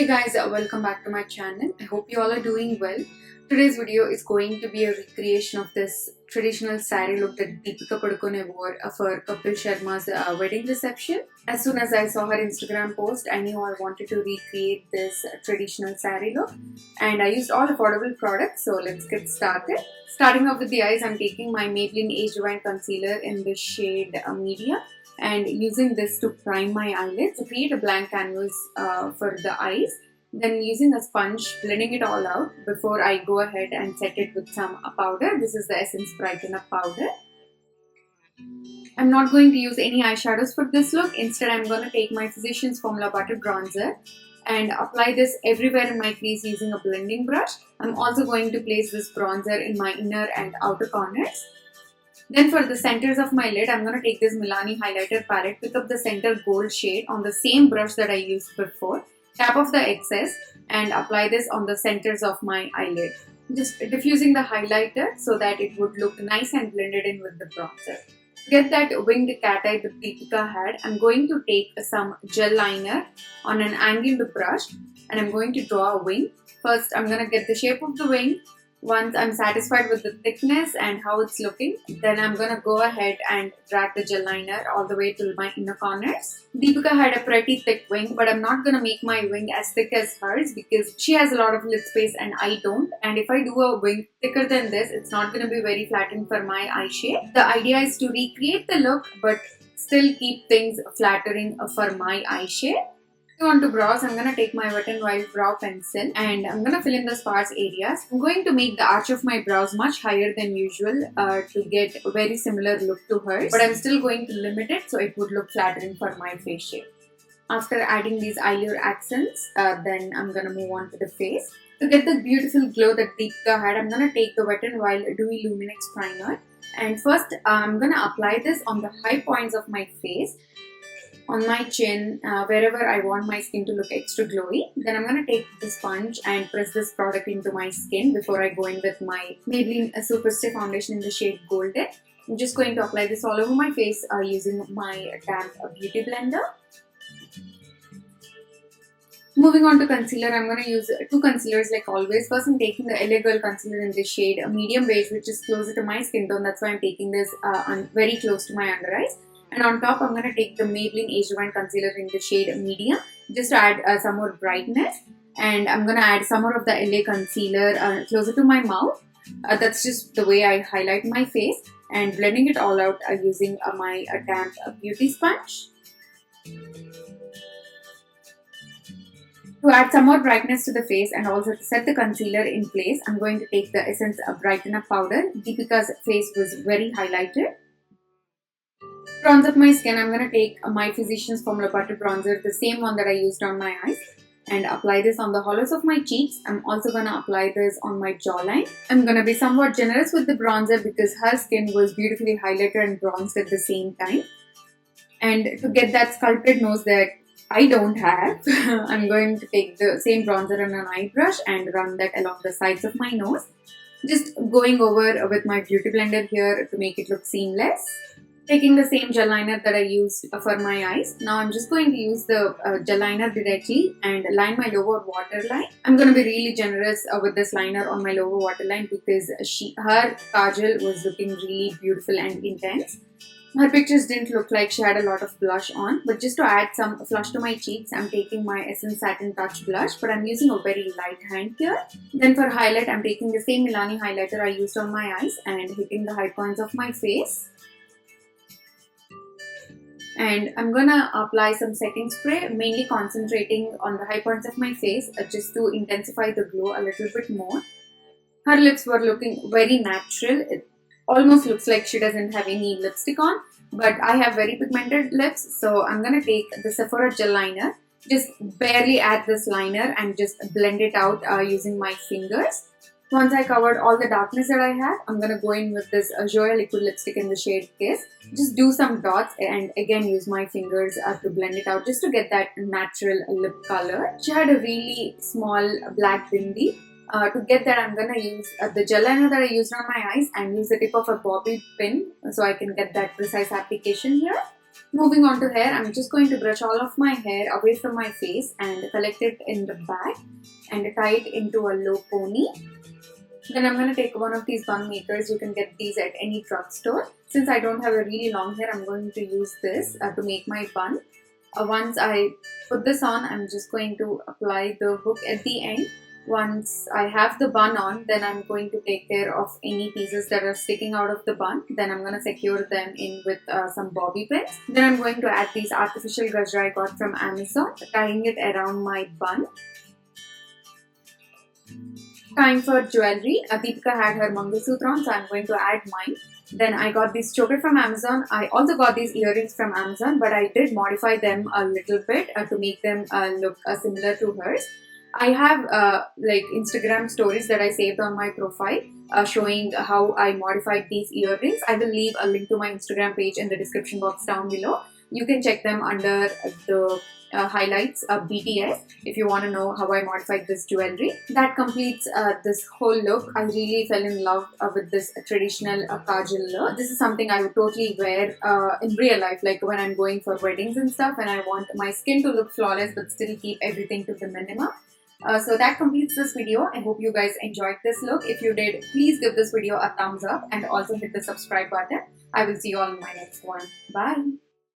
Guys, welcome back to my channel. I hope you all are doing well. Today's video is going to be a recreation of this traditional saree look that Deepika Padukone wore for Kapil Sharma's wedding reception. As soon as I saw her Instagram post, I knew I wanted to recreate this traditional saree look, and I used all affordable products, so let's get started. Starting off with the eyes, I'm taking my Maybelline Age Divine Concealer in the shade Medium and using this to prime my eyelids to create a blank canvas for the eyes. Then using a sponge, blending it all out before I go ahead and set it with some powder. This is the Essence Brighten Up powder. I'm not going to use any eyeshadows for this look. Instead, I'm going to take my Physicians Formula Butter Bronzer and apply this everywhere in my crease using a blending brush. I'm also going to place this bronzer in my inner and outer corners. Then for the centers of my lid, I'm going to take this Milani highlighter palette, pick up the center gold shade on the same brush that I used before, tap off the excess and apply this on the centers of my eyelid. Just diffusing the highlighter so that it would look nice and blended in with the bronzer. To get that winged cat eye that Deepika had, I'm going to take some gel liner on an angled brush and I'm going to draw a wing. First, I'm going to get the shape of the wing. Once I'm satisfied with the thickness and how it's looking, then I'm going to go ahead and drag the gel liner all the way to my inner corners. Deepika had a pretty thick wing, but I'm not going to make my wing as thick as hers because she has a lot of lid space and I don't. And if I do a wing thicker than this, it's not going to be very flattened for my eye shape. The idea is to recreate the look but still keep things flattering for my eye shape. On to brows, I'm going to take my Wet n Wild brow pencil and I'm going to fill in the sparse areas. I'm going to make the arch of my brows much higher than usual to get a very similar look to hers, but I'm still going to limit it so it would look flattering for my face shape. After adding these eyelid accents, then I'm going to move on to the face. To get the beautiful glow that Deepika had, I'm going to take the Wet n Wild Dewy Luminex Primer and first I'm going to apply this on the high points of my face, on my chin, wherever I want my skin to look extra glowy. Then I'm going to take the sponge and press this product into my skin before I go in with my Maybelline Super Stay Foundation in the shade Golden. I'm just going to apply this all over my face using my damp beauty blender. Moving on to concealer, I'm going to use two concealers like always. First, I'm taking the LA Girl concealer in the shade Medium Beige, which is closer to my skin tone. That's why I'm taking this very close to my under eyes. And on top, I'm going to take the Maybelline Age Divine Concealer in the shade Medium just to add some more brightness. And I'm going to add some more of the LA Concealer closer to my mouth. That's just the way I highlight my face. And blending it all out using my damp beauty sponge. To add some more brightness to the face and also to set the concealer in place, I'm going to take the Essence Brighten Up powder. Deepika's face was very highlighted. To bronze up my skin, I'm going to take my Physicians Formula Butter Bronzer, the same one that I used on my eyes, and apply this on the hollows of my cheeks. I'm also going to apply this on my jawline. I'm going to be somewhat generous with the bronzer because her skin was beautifully highlighted and bronzed at the same time. And to get that sculpted nose that I don't have, I'm going to take the same bronzer and an eye brush and run that along the sides of my nose. Just going over with my beauty blender here to make it look seamless. Taking the same gel liner that I used for my eyes. Now I'm just going to use the gel liner directly and line my lower waterline. I'm going to be really generous with this liner on my lower waterline because her Kajal was looking really beautiful and intense. Her pictures didn't look like she had a lot of blush on, but just to add some flush to my cheeks, I'm taking my Essence Satin Touch blush, but I'm using a very light hand here. Then for highlight, I'm taking the same Milani highlighter I used on my eyes and hitting the high points of my face. And I'm gonna apply some setting spray, mainly concentrating on the high points of my face just to intensify the glow a little bit more. Her lips were looking very natural. It almost looks like she doesn't have any lipstick on, but I have very pigmented lips, so I'm gonna take the Sephora gel liner, just barely add this liner and just blend it out using my fingers. Once I covered all the darkness that I have, I'm going to go in with this Joya liquid lipstick in the shade Kiss. Just do some dots and again use my fingers to blend it out just to get that natural lip color. She had a really small black bindi. To get that, I'm going to use the gel liner that I used on my eyes and use the tip of a bobby pin so I can get that precise application here. Moving on to hair, I'm just going to brush all of my hair away from my face and collect it in the back and tie it into a low pony. Then I'm going to take one of these bun makers. You can get these at any drugstore. Since I don't have a really long hair, I'm going to use this to make my bun. Once I put this on, I'm just going to apply the hook at the end. Once I have the bun on, then I'm going to take care of any pieces that are sticking out of the bun. Then I'm going to secure them in with some bobby pins. Then I'm going to add these artificial gajra I got from Amazon, tying it around my bun. Time for jewelry. Deepika had her Mangalsutra on, so I'm going to add mine. Then I got this choker from Amazon. I also got these earrings from Amazon, but I did modify them a little bit to make them look similar to hers. I have like Instagram stories that I saved on my profile showing how I modified these earrings. I will leave a link to my Instagram page in the description box down below. You can check them under the highlights BTS if you want to know how I modified this jewelry. That completes this whole look. I really fell in love with this traditional Kajal look. This is something I would totally wear in real life, like when I'm going for weddings and stuff and I want my skin to look flawless but still keep everything to the minimum. So that completes this video. I hope you guys enjoyed this look. If you did, please give this video a thumbs up and also hit the subscribe button. I will see you all in my next one. Bye.